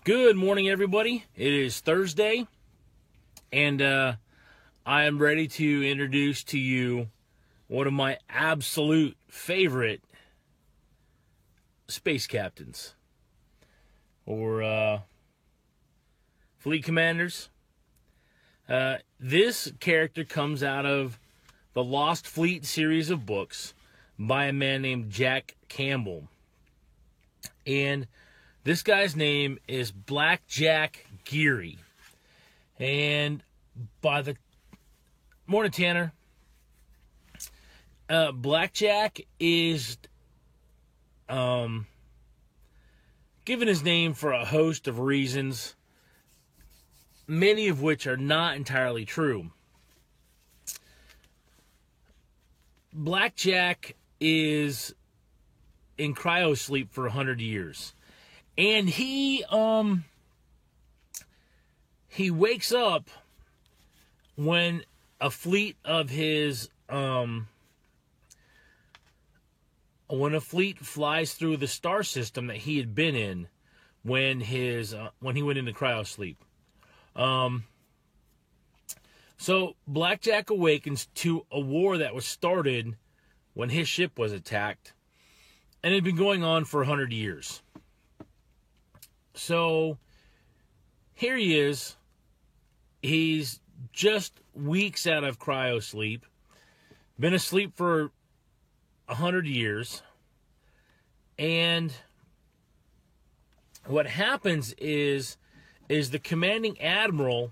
Good morning, everybody. It is Thursday, and I am ready to introduce to you one of my absolute favorite space captains, or fleet commanders. This character comes out of the Lost Fleet series of books by a man named Jack Campbell. And this guy's name is Blackjack Geary. And by the morning, Tanner. Blackjack is given his name for a host of reasons, many of which are not entirely true. Blackjack is in cryosleep for 100 years. And he wakes up when a fleet of his when a fleet flies through the star system that he had been in when he went into cryosleep. So Blackjack awakens to a war that was started when his ship was attacked, and it had been going on for 100 years. So here he is. He's just weeks out of cryosleep, been asleep for 100 years, and what happens is the commanding admiral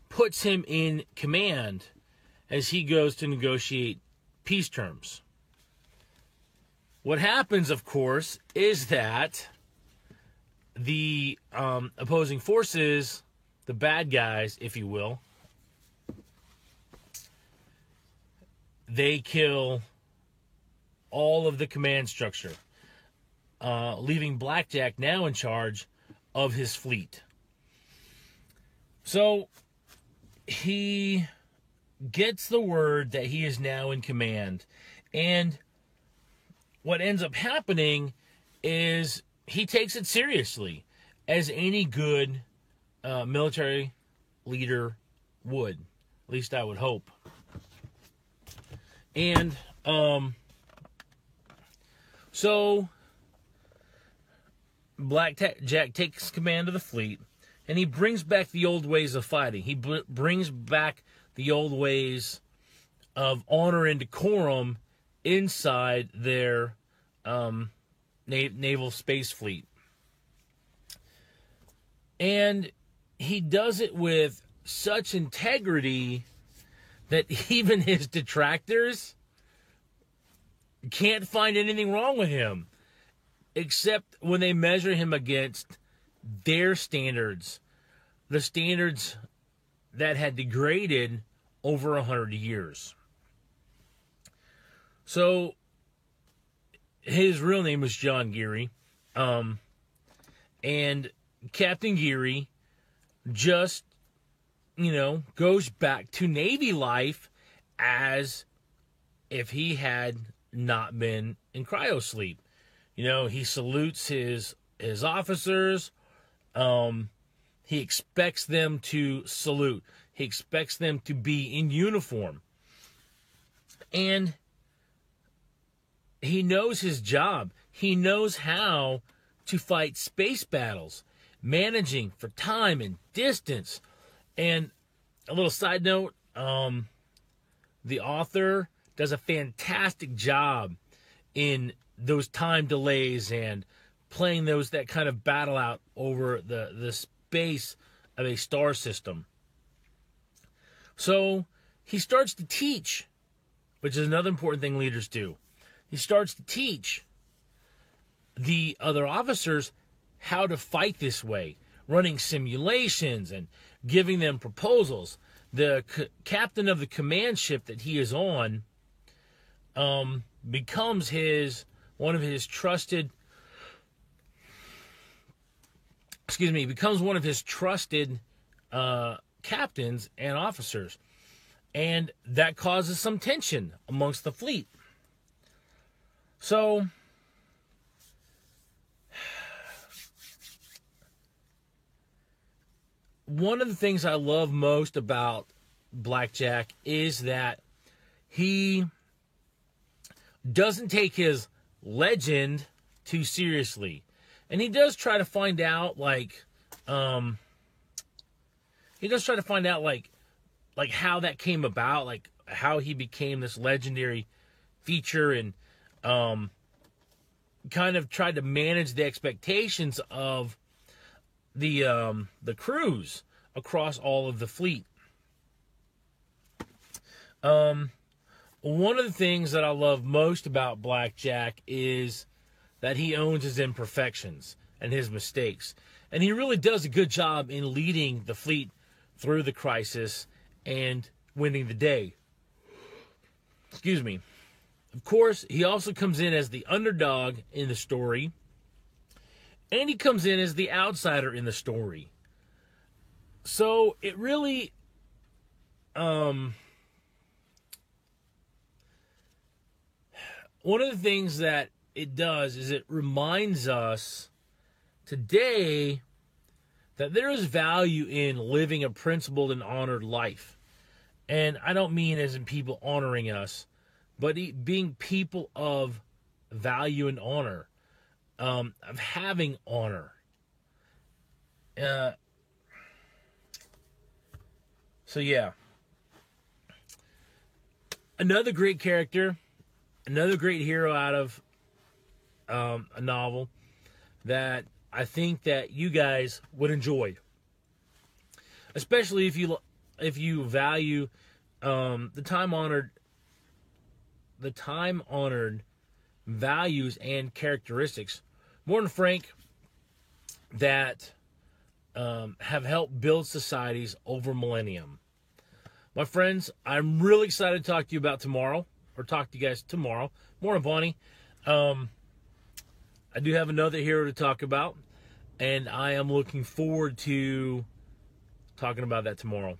puts him in command as he goes to negotiate peace terms. What happens, of course, is that the opposing forces, the bad guys, if you will, they kill all of the command structure, leaving Blackjack now in charge of his fleet. So he gets the word that he is now in command, and what ends up happening is he takes it seriously, as any good military leader would. At least I would hope. And so Blackjack takes command of the fleet, and he brings back the old ways of fighting. He brings back the old ways of honor and decorum inside their naval space fleet. And he does it with such integrity that even his detractors can't find anything wrong with him, except when they measure him against their standards, the standards that had degraded over 100 years. So his real name was John Geary, and Captain Geary just, goes back to Navy life as if he had not been in cryosleep. He salutes his officers. He expects them to salute. He expects them to be in uniform. And he knows his job. He knows how to fight space battles, managing for time and distance. And a little side note, the author does a fantastic job in those time delays and playing that kind of battle out over the space of a star system. So he starts to teach, which is another important thing leaders do. He starts to teach the other officers how to fight this way, running simulations and giving them proposals. The captain of the command ship that he is on becomes one of his trusted captains and officers. And that causes some tension amongst the fleet. So, one of the things I love most about Blackjack is that he doesn't take his legend too seriously. And he does try to find out, like how that came about, like how he became this legendary feature, and kind of tried to manage the expectations of the crews across all of the fleet. One of the things that I love most about Blackjack is that he owns his imperfections and his mistakes. And he really does a good job in leading the fleet through the crisis and winning the day. Excuse me. Of course, he also comes in as the underdog in the story, and he comes in as the outsider in the story. So it really, one of the things that it does is it reminds us today that there is value in living a principled and honored life. And I don't mean as in people honoring us, but being people of value and honor, of having honor. So yeah. Another great character, another great hero out of a novel that I think that you guys would enjoy, especially if you value the time-honored values and characteristics, Morton Frank, that have helped build societies over millennium. My friends, I'm really excited to talk to you about tomorrow, or talk to you guys tomorrow. Morning, Bonnie. I do have another hero to talk about, and I am looking forward to talking about that tomorrow.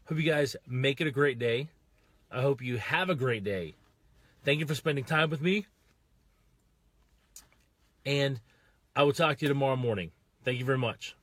Hope you guys make it a great day. I hope you have a great day. Thank you for spending time with me, and I will talk to you tomorrow morning. Thank you very much.